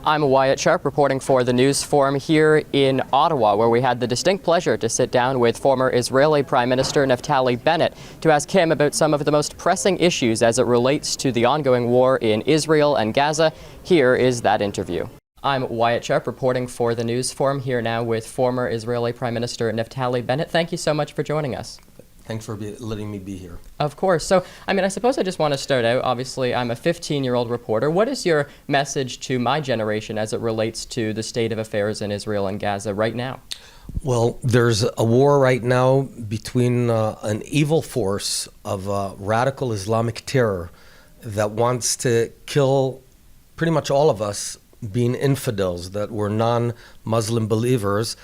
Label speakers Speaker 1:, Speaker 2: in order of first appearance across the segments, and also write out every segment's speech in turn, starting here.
Speaker 1: I'm Wyatt reporting for the News Forum here in Ottawa, where we had the distinct pleasure to sit down with former Israeli Prime Minister Naftali Bennett to ask him about some of the most pressing issues as it relates to the ongoing war in Israel and Gaza. Here is that interview. I'm Wyatt reporting for the News Forum here now with former Israeli Prime Minister Naftali Bennett. Thank you so much for joining us.
Speaker 2: Thanks for letting me be here.
Speaker 1: Of course. So, I suppose I just want to start out. Obviously, I'm a 15-year-old reporter. What is your message to my generation as it relates to the state of affairs in Israel and Gaza right now?
Speaker 2: Well, there's a war right now between an evil force of radical Islamic terror that wants to kill pretty much all of us being infidels, that we're non-Muslim believers.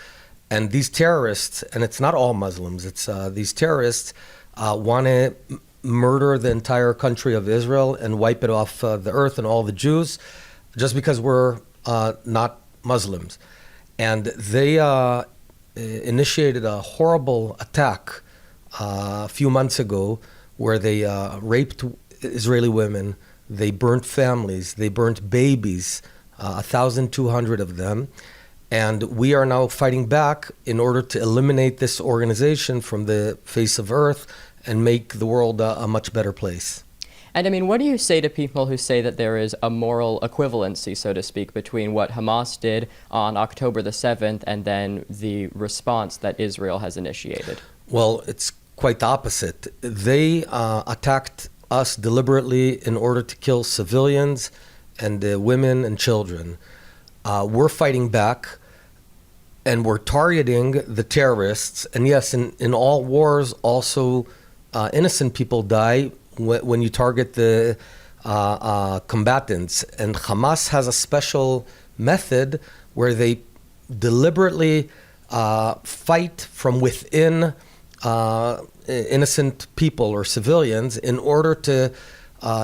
Speaker 2: And these terrorists, and it's not all Muslims, it's these terrorists want to murder the entire country of Israel and wipe it off the earth and all the Jews just because we're not Muslims. And they initiated a horrible attack a few months ago where they raped Israeli women, they burnt families, they burnt babies, 1,200 of them. And we are now fighting back in order to eliminate this organization from the face of Earth and make the world a much better place.
Speaker 1: And what do you say to people who say that there is a moral equivalency, so to speak, between what Hamas did on October the 7th and then the response that Israel has initiated?
Speaker 2: Well, it's quite the opposite. They attacked us deliberately in order to kill civilians and women and children. We're fighting back, and we're targeting the terrorists. And yes, in all wars, also innocent people die when you target the combatants. And Hamas has a special method where they deliberately fight from within innocent people or civilians in order to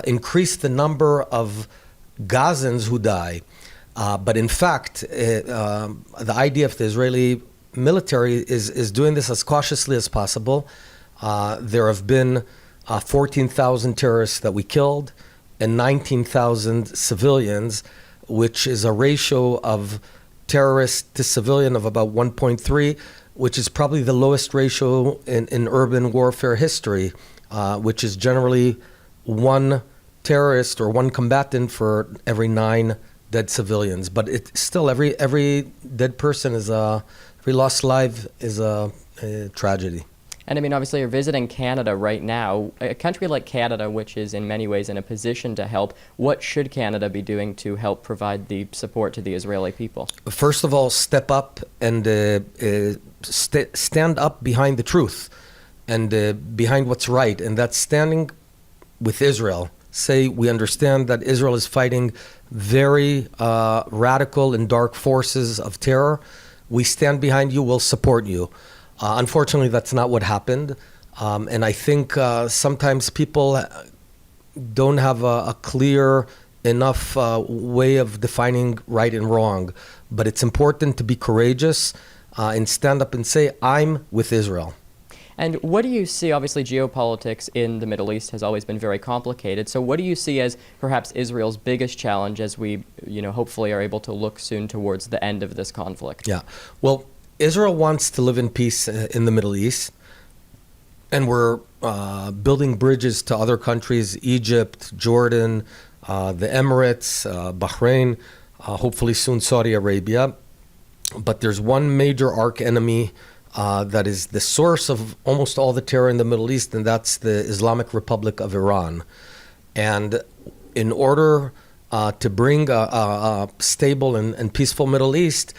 Speaker 2: increase the number of Gazans who die. But in fact, the idea of the Israeli military is doing this as cautiously as possible. There have been 14,000 terrorists that we killed and 19,000 civilians, which is a ratio of terrorist to civilian of about 1.3, which is probably the lowest ratio in urban warfare history, which is generally one terrorist or one combatant for every 9 dead civilians. But it's still every dead person is every lost life is a tragedy.
Speaker 1: And obviously you're visiting Canada right now. A country like Canada, which is in many ways in a position to help, what should Canada be doing to help provide the support to the Israeli people?
Speaker 2: First of all, step up and stand up behind the truth and behind what's right, and that's standing with Israel. Say, we understand that Israel is fighting very radical and dark forces of terror. We stand behind you, we'll support you. Unfortunately, that's not what happened. And I think sometimes people don't have a clear enough way of defining right and wrong. But it's important to be courageous and stand up and say, I'm with Israel.
Speaker 1: And what do you see? Obviously, geopolitics in the Middle East has always been very complicated. So what do you see as perhaps Israel's biggest challenge as we, hopefully are able to look soon towards the end of this conflict?
Speaker 2: Yeah. Well, Israel wants to live in peace in the Middle East. And we're building bridges to other countries, Egypt, Jordan, the Emirates, Bahrain, hopefully soon Saudi Arabia. But there's one major arch enemy that is the source of almost all the terror in the Middle East, and that's the Islamic Republic of Iran. And in order to bring a stable and peaceful Middle East,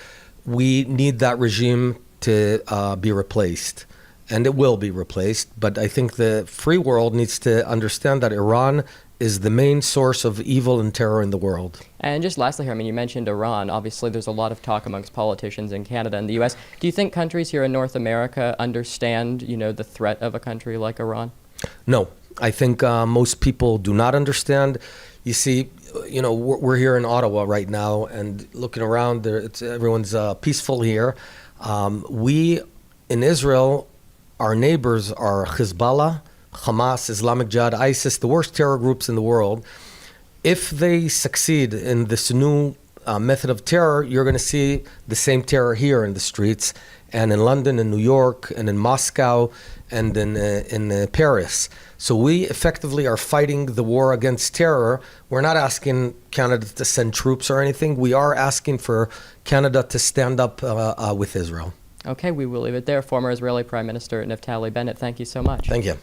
Speaker 2: we need that regime to be replaced. And it will be replaced, but I think the free world needs to understand that Iran is the main source of evil and terror in the world.
Speaker 1: And just lastly here, you mentioned Iran. Obviously, there's a lot of talk amongst politicians in Canada and the U.S. Do you think countries here in North America understand, the threat of a country like Iran?
Speaker 2: No, I think most people do not understand. You see, we're here in Ottawa right now, and looking around, everyone's peaceful here. We, in Israel, our neighbors are Hezbollah, Hamas, Islamic Jihad, ISIS, the worst terror groups in the world. If they succeed in this new method of terror, you're going to see the same terror here in the streets, and in London, and New York, and in Moscow, and in Paris. So we effectively are fighting the war against terror. We're not asking Canada to send troops or anything. We are asking for Canada to stand up with Israel.
Speaker 1: Okay, we will leave it there. Former Israeli Prime Minister Naftali Bennett, thank you so much.
Speaker 2: Thank you.